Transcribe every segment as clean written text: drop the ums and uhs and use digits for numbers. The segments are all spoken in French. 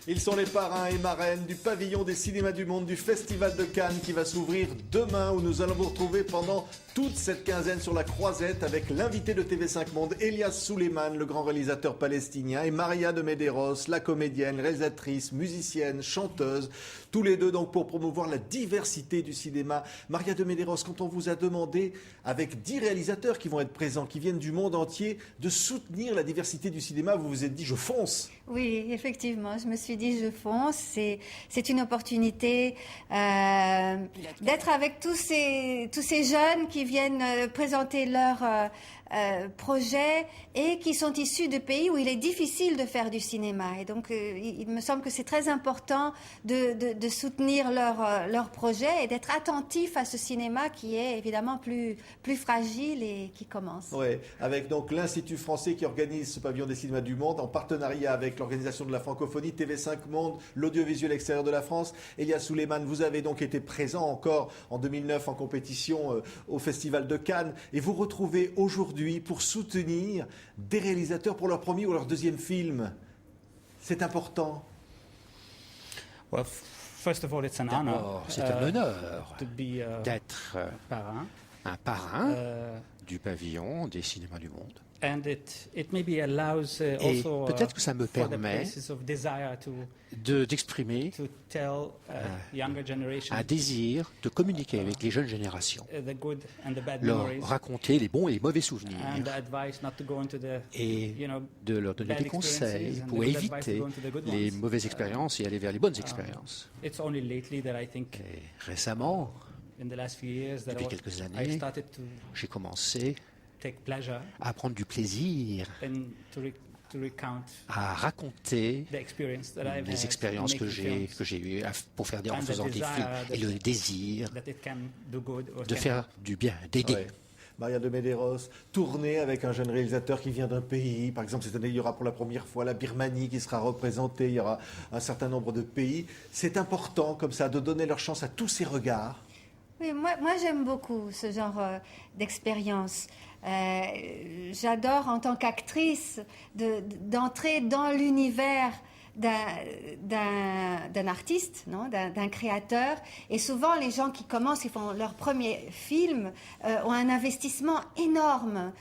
Ils sont les parrains et marraines du pavillon des cinémas du monde du Festival de Cannes qui va s'ouvrir demain, où nous allons vous retrouver pendant toute cette quinzaine sur la croisette avec l'invité de TV5 Monde, Elias Souleyman, le grand réalisateur palestinien, et Maria de Medeiros, la comédienne, réalisatrice, musicienne, chanteuse, tous les deux donc pour promouvoir la diversité du cinéma. Maria de Medeiros, quand on vous a demandé, avec 10 réalisateurs qui vont être présents, qui viennent du monde entier, de soutenir la diversité du cinéma, vous vous êtes dit « je fonce ». Oui, effectivement, je me suis dit je fonce. C'est une opportunité d'être avec tous ces jeunes qui viennent présenter leurs projets et qui sont issus de pays où il est difficile de faire du cinéma. Et donc, il me semble que c'est très important de soutenir leurs projets et d'être attentif à ce cinéma qui est évidemment plus fragile et qui commence. Oui, avec donc l'Institut français qui organise ce pavillon des cinémas du monde en partenariat avec l'Organisation de la francophonie, TV5 Monde, l'audiovisuel extérieur de la France. Elias Souleyman, vous avez donc été présent encore en 2009 en compétition au Festival de Cannes et vous retrouvez aujourd'hui pour soutenir des réalisateurs pour leur premier ou leur deuxième film. C'est important. Well, first of all, it's an honor. C'est un honneur d'être un parrain du pavillon des cinémas du monde. And it maybe allows Et also peut-être que ça me for the permet places of desire d'exprimer to tell younger generation un désir de communiquer avec les jeunes générations, the good and the bad leur memories raconter les bons et les mauvais souvenirs and the advice not to go into the et de leur donner bad des conseils experiences and pour the good advice to éviter go into the good les ones. mauvaises expériences et aller vers les bonnes expériences. It's only lately that I think Et récemment, in the last few years that depuis quelques I années, started to j'ai commencé take pleasure à prendre du plaisir and to recount à raconter the experience that I've les had expériences making films, que j'ai eues pour faire en and the faisant des desire films et le that- désir that it can do good or de can faire du bien, d'aider. Ouais. Maria de Medeiros, tourner avec un jeune réalisateur qui vient d'un pays. Par exemple, cette année, il y aura pour la première fois la Birmanie qui sera représentée. Il y aura un certain nombre de pays. C'est important, comme ça, de donner leur chance à tous ces regards. Oui, moi j'aime beaucoup ce genre d'expérience. J'adore en tant qu'actrice d'entrer dans l'univers d'un artiste, non, d'un créateur. Et souvent, les gens qui commencent, ils font leur premier film, ont un investissement énorme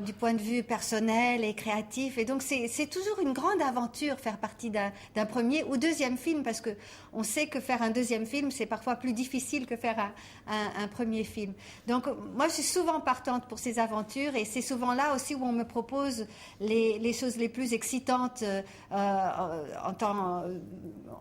du point de vue personnel et créatif. Et donc, c'est toujours une grande aventure faire partie d'un premier ou deuxième film, parce que on sait que faire un deuxième film, c'est parfois plus difficile que faire un premier film. Donc, moi, je suis souvent partante pour ces aventures, et c'est souvent là aussi où on me propose les choses les plus excitantes en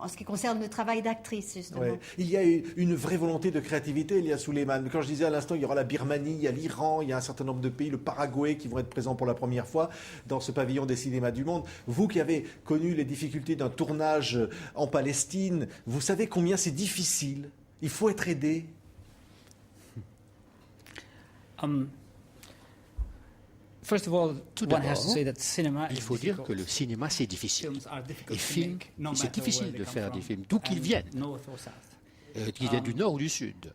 ce qui concerne le travail d'actrice, justement. Ouais. Il y a une vraie volonté de créativité, Elias Souleyman. Quand je disais à l'instant, il y aura la Birmanie, il y a l'Iran, il y a un certain nombre de pays, le Paraguay, qui vont être présents pour la première fois dans ce pavillon des cinémas du monde. Vous qui avez connu les difficultés d'un tournage en Palestine, vous savez combien c'est difficile. Il faut être aidé. First of all, Tout one has d'abord, to say that cinema il is faut dire difficult. que le cinéma, c'est difficile. Films are difficult Et to film, make, no c'est matter difficile where they de come faire des from, films, d'où qu'ils and viennent, north or south. qu'ils viennent du nord ou du sud.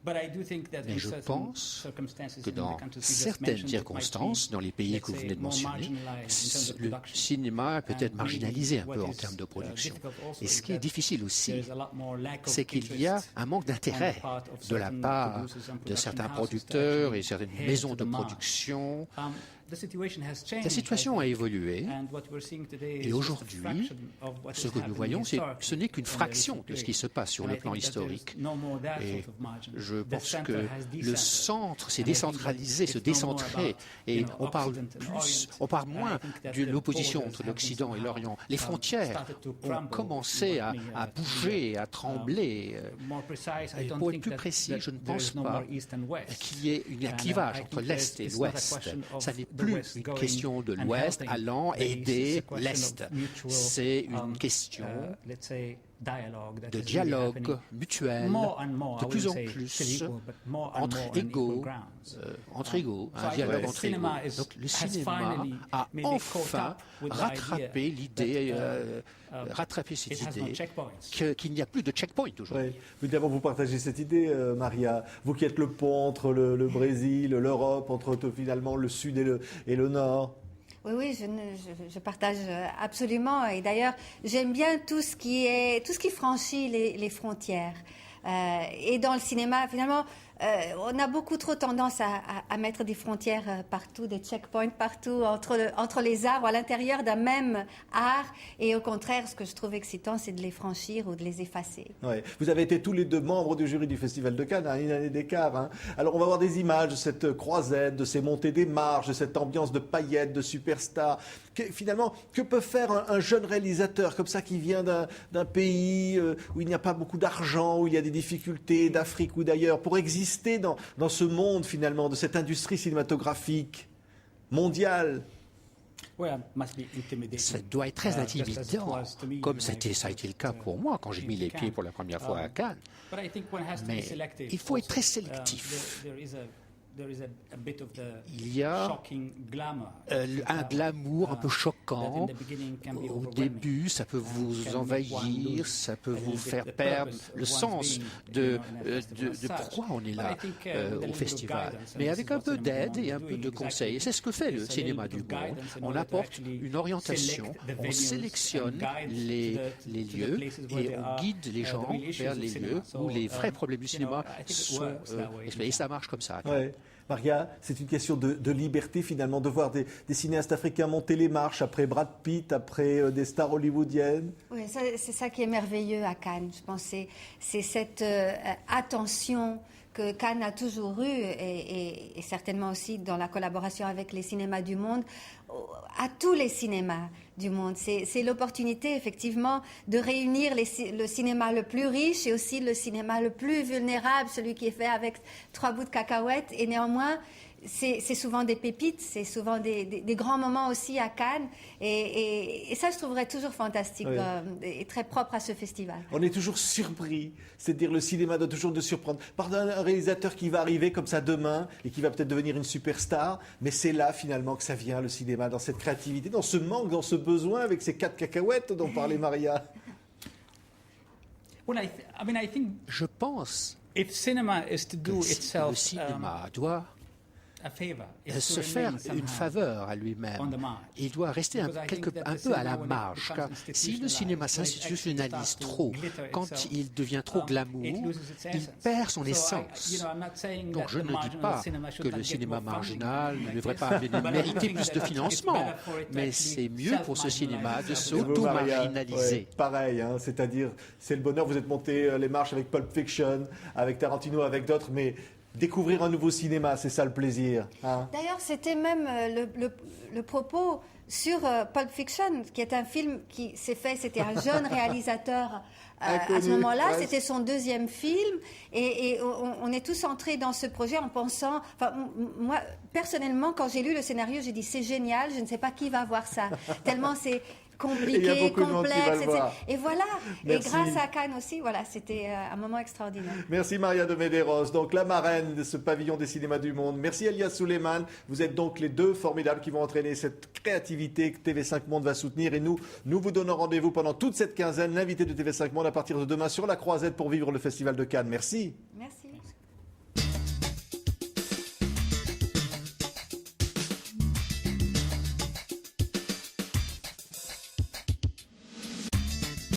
But I do think that Mais in je certain pense circumstances que in the dans countries you just certaines mentioned, it might circonstances, be, dans les pays let's que vous say, venez de more mentionner, marginalized in terms of le production. cinéma peut être And marginalisé un what peu en is, termes de production. difficult also Et ce is qui est that difficile aussi, there is a lot more lack of c'est qu'il y a interest un manque on the d'intérêt part of de la certain part producers and de production certains houses to producteurs actually et certaines head maisons to de the mark. production. The situation has changed, La situation I a think. évolué. And what we're seeing today is Et just a aujourd'hui, fraction of what ce is que nous happening voyons, historically ce n'est qu'une in the fraction recent de ce qui period. se passe sur And le I plan think that there's historique. no more that Et sort of margin. je The pense center que has le decentered. centre s'est And I think that décentralisé, se it's no more décentré, about, et you know, on parle Occident and Orient. on parle And I moins think that de the l'opposition borders entre have l'Occident et been l'Orient. somehow, Les frontières started to ont crumble, commencé if à you want me à to bouger, be, à trembler. more precise, I Et don't pour être think plus that précis, je ne there pense is no pas more East and West. qu'il y ait un And, clivage I entre think l'Est et it's not a l'Ouest. question of Ça n'est the plus West une going question de and l'Ouest helping allant the East. aider It's a question l'Est. of mutual, C'est une question let's say, dialogue that de is really dialogue happening mutuel, more and more, de I plus en wouldn't say plus, still equal, but more and entre more on equal égaux, grounds. entre égaux, So un I dialogue think entre the égaux. cinema is- Donc le has cinéma finally a maybe caught enfin up with the rattrapé idea l'idée, that, rattrapé cette it has no idée checkpoints. qu'il n'y a plus de checkpoint aujourd'hui. Ouais. Évidemment, vous partagez cette idée, Maria. Vous qui êtes le pont entre le Brésil, l'Europe, entre finalement le Sud et le Nord. Oui, oui, je partage absolument. Et d'ailleurs, j'aime bien tout ce qui franchit les frontières. Et dans le cinéma, finalement, on a beaucoup trop tendance à mettre des frontières partout, des checkpoints partout, entre les arts, à l'intérieur d'un même art. Et au contraire, ce que je trouve excitant, c'est de les franchir ou de les effacer. Ouais. Vous avez été tous les deux membres du jury du Festival de Cannes, une année d'écart. Hein. Alors on va voir des images de cette croisette, de ces montées des marches, de cette ambiance de paillettes, de superstars. Finalement, que peut faire un jeune réalisateur comme ça qui vient d'un pays où il n'y a pas beaucoup d'argent, où il y a des difficultés, d'Afrique ou d'ailleurs, pour exister dans ce monde finalement, de cette industrie cinématographique mondiale? Ça doit être très intimidant, comme ça a été le cas pour moi quand j'ai mis les pieds pour la première fois à Cannes. Mais il faut être très sélectif. Il y a un glamour un peu choquant. Au début, ça peut vous envahir, ça peut vous faire perdre le sens de pourquoi on est là au festival. Mais avec un peu d'aide et un peu de conseils, et c'est ce que fait le cinéma du monde, on apporte une orientation, on sélectionne les lieux et on guide les gens vers les lieux où les vrais problèmes du cinéma sont exprimés. Et ça marche comme ça. Ouais. Maria, c'est une question de liberté finalement, de voir des cinéastes africains monter les marches après Brad Pitt, après des stars hollywoodiennes. Oui, c'est ça qui est merveilleux à Cannes. Je pense que c'est cette attention que Cannes a toujours eue et certainement aussi dans la collaboration avec les cinémas du monde, à tous les cinémas du monde. C'est l'opportunité effectivement de réunir le cinéma le plus riche et aussi le cinéma le plus vulnérable, celui qui est fait avec 3 bouts de cacahuètes. Et néanmoins, c'est souvent des pépites, c'est souvent des grands moments aussi à Cannes. Et ça, je trouverais toujours fantastique et très propre à ce festival. On est toujours surpris, c'est-à-dire le cinéma doit toujours nous surprendre par un réalisateur qui va arriver comme ça demain et qui va peut-être devenir une superstar. Mais c'est là finalement que ça vient, le cinéma, dans cette créativité, dans ce manque, dans ce besoin avec ces 4 cacahuètes dont parlait Maria. Je pense que le cinéma doit se faire une faveur à lui-même. Il doit rester un peu à la marge, car si le cinéma s'institutionnalise trop, quand il devient trop glamour, il perd son essence. Donc je ne dis pas que le cinéma marginal ne devrait pas mériter plus de financement, mais c'est mieux pour ce cinéma de s'auto-marginaliser. Ouais, pareil, hein, c'est-à-dire, c'est le bonheur, vous êtes monté les marches avec Pulp Fiction, avec Tarantino, avec d'autres, mais découvrir un nouveau cinéma, c'est ça le plaisir. Hein. D'ailleurs, c'était même le propos sur Pulp Fiction, qui est un film qui s'est fait, c'était un jeune réalisateur à ce moment-là, c'était son 2e film, et on est tous entrés dans ce projet en pensant, enfin moi personnellement, quand j'ai lu le scénario, j'ai dit c'est génial, je ne sais pas qui va voir ça, tellement c'est compliqué, complexe, et voilà. Merci. Et grâce à Cannes aussi, voilà, c'était un moment extraordinaire. Merci Maria de Medeiros, donc la marraine de ce pavillon des cinémas du monde. Merci Elias Souleiman. Vous êtes donc les 2 formidables qui vont entraîner cette créativité que TV5 Monde va soutenir. Et nous vous donnons rendez-vous pendant toute cette quinzaine, l'invité de TV5 Monde à partir de demain sur la Croisette pour vivre le Festival de Cannes. Merci. Merci.